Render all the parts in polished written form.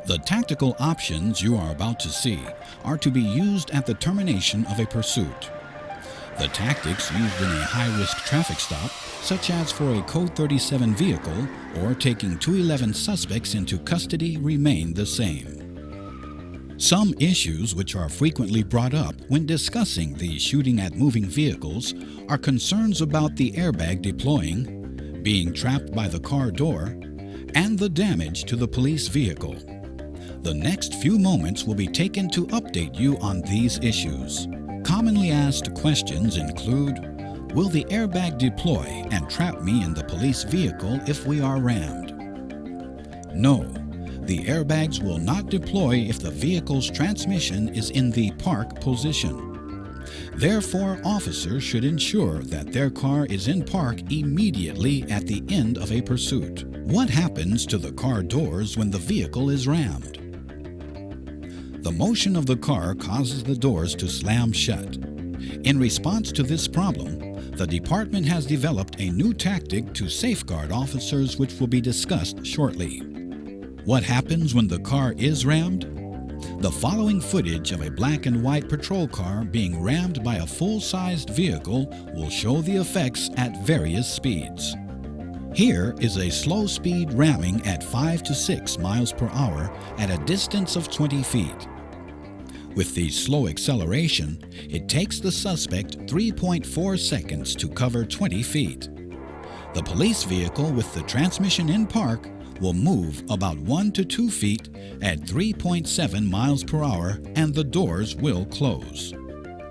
The tactical options you are about to see are to be used at the termination of a pursuit. The tactics used in a high-risk traffic stop, such as for a Code 37 vehicle or taking 211 suspects into custody, remain the same. Some issues which are frequently brought up when discussing the shooting at moving vehicles are concerns about the airbag deploying, being trapped by the car door, and the damage to the police vehicle. The next few moments will be taken to update you on these issues. Commonly asked questions include, will the airbag deploy and trap me in the police vehicle if we are rammed? No, the airbags will not deploy if the vehicle's transmission is in the park position. Therefore, officers should ensure that their car is in park immediately at the end of a pursuit. What happens to the car doors when the vehicle is rammed? The motion of the car causes the doors to slam shut. In response to this problem, the department has developed a new tactic to safeguard officers, which will be discussed shortly. What happens when the car is rammed? The following footage of a black and white patrol car being rammed by a full-sized vehicle will show the effects at various speeds. Here is a slow-speed ramming at 5 to 6 miles per hour at a distance of 20 feet. With the slow acceleration, it takes the suspect 3.4 seconds to cover 20 feet. The police vehicle with the transmission in park will move about 1 to 2 feet at 3.7 miles per hour and the doors will close.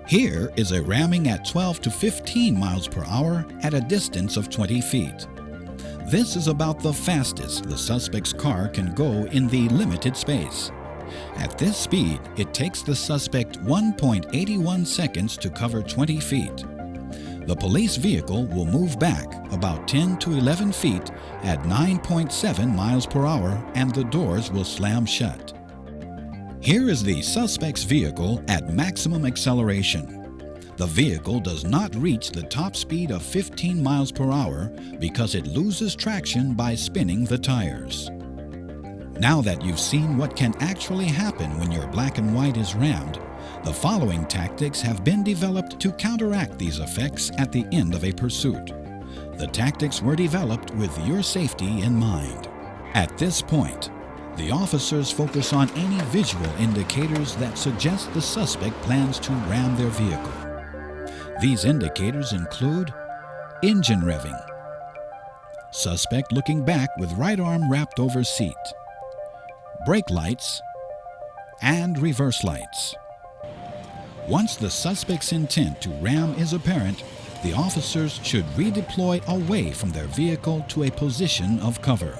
Here is a ramming at 12 to 15 miles per hour at a distance of 20 feet. This is about the fastest the suspect's car can go in the limited space. At this speed, it takes the suspect 1.81 seconds to cover 20 feet. The police vehicle will move back about 10 to 11 feet at 9.7 miles per hour and the doors will slam shut. Here is the suspect's vehicle at maximum acceleration. The vehicle does not reach the top speed of 15 miles per hour because it loses traction by spinning the tires. Now that you've seen what can actually happen when your black and white is rammed, the following tactics have been developed to counteract these effects at the end of a pursuit. The tactics were developed with your safety in mind. At this point, the officers focus on any visual indicators that suggest the suspect plans to ram their vehicle. These indicators include engine revving, suspect looking back with right arm wrapped over seat, brake lights, and reverse lights. Once the suspect's intent to ram is apparent, the officers should redeploy away from their vehicle to a position of cover.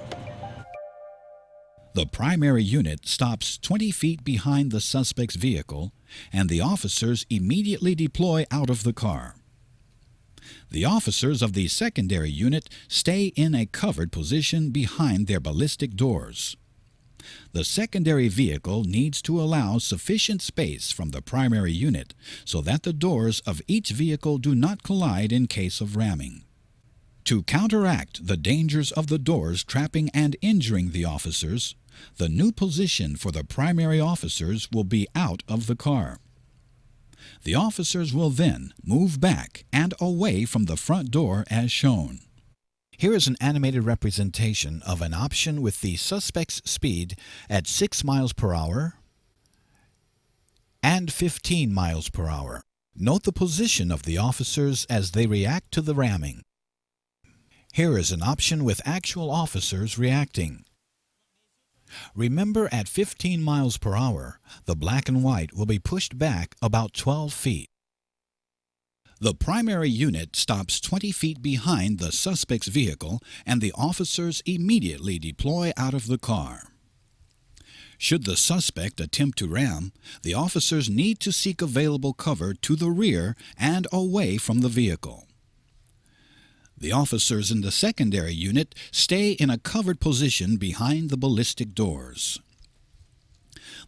The primary unit stops 20 feet behind the suspect's vehicle, and the officers immediately deploy out of the car. The officers of the secondary unit stay in a covered position behind their ballistic doors. The secondary vehicle needs to allow sufficient space from the primary unit so that the doors of each vehicle do not collide in case of ramming. To counteract the dangers of the doors trapping and injuring the officers, the new position for the primary officers will be out of the car. The officers will then move back and away from the front door as shown. Here is an animated representation of an option with the suspect's speed at 6 miles per hour and 15 miles per hour. Note the position of the officers as they react to the ramming. Here is an option with actual officers reacting. Remember, at 15 miles per hour, the black and white will be pushed back about 12 feet. The primary unit stops 20 feet behind the suspect's vehicle and the officers immediately deploy out of the car. Should the suspect attempt to ram, the officers need to seek available cover to the rear and away from the vehicle. The officers in the secondary unit stay in a covered position behind the ballistic doors.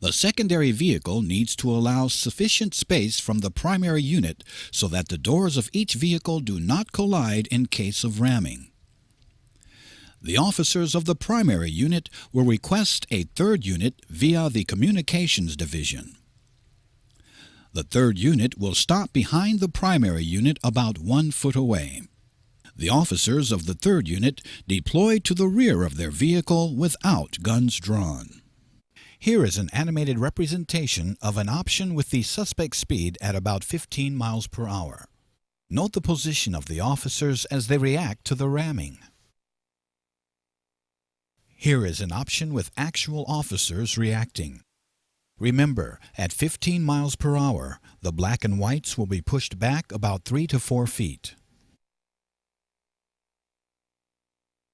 The secondary vehicle needs to allow sufficient space from the primary unit so that the doors of each vehicle do not collide in case of ramming. The officers of the primary unit will request a third unit via the Communications Division. The third unit will stop behind the primary unit about 1 foot away. The officers of the third unit deploy to the rear of their vehicle without guns drawn. Here is an animated representation of an option with the suspect speed at about 15 miles per hour. Note the position of the officers as they react to the ramming. Here is an option with actual officers reacting. Remember, at 15 miles per hour, the black and whites will be pushed back about 3 to 4 feet.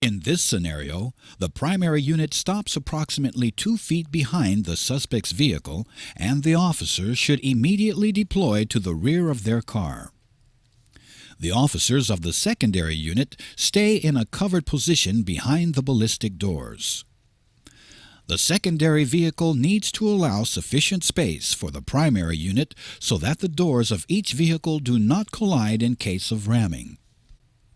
In this scenario, the primary unit stops approximately 2 feet behind the suspect's vehicle, and the officers should immediately deploy to the rear of their car. The officers of the secondary unit stay in a covered position behind the ballistic doors. The secondary vehicle needs to allow sufficient space for the primary unit so that the doors of each vehicle do not collide in case of ramming.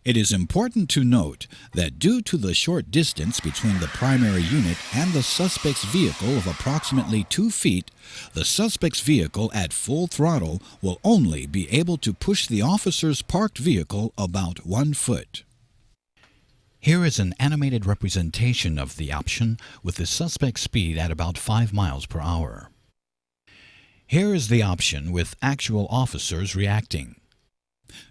It is important to note that due to the short distance between the primary unit and the suspect's vehicle of approximately 2 feet, the suspect's vehicle at full throttle will only be able to push the officer's parked vehicle about 1 foot. Here is an animated representation of the option with the suspect's speed at about 5 miles per hour. Here is the option with actual officers reacting.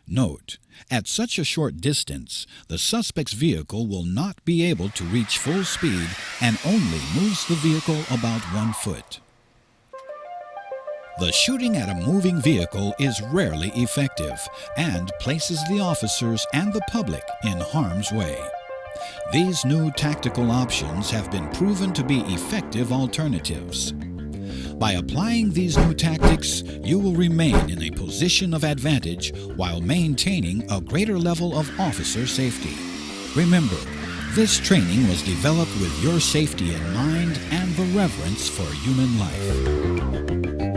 Note, at such a short distance, the suspect's vehicle will not be able to reach full speed and only moves the vehicle about 1 foot. The shooting at a moving vehicle is rarely effective and places the officers and the public in harm's way. These new tactical options have been proven to be effective alternatives. By applying these new tactics, you will remain in a position of advantage while maintaining a greater level of officer safety. Remember, this training was developed with your safety in mind and the reverence for human life.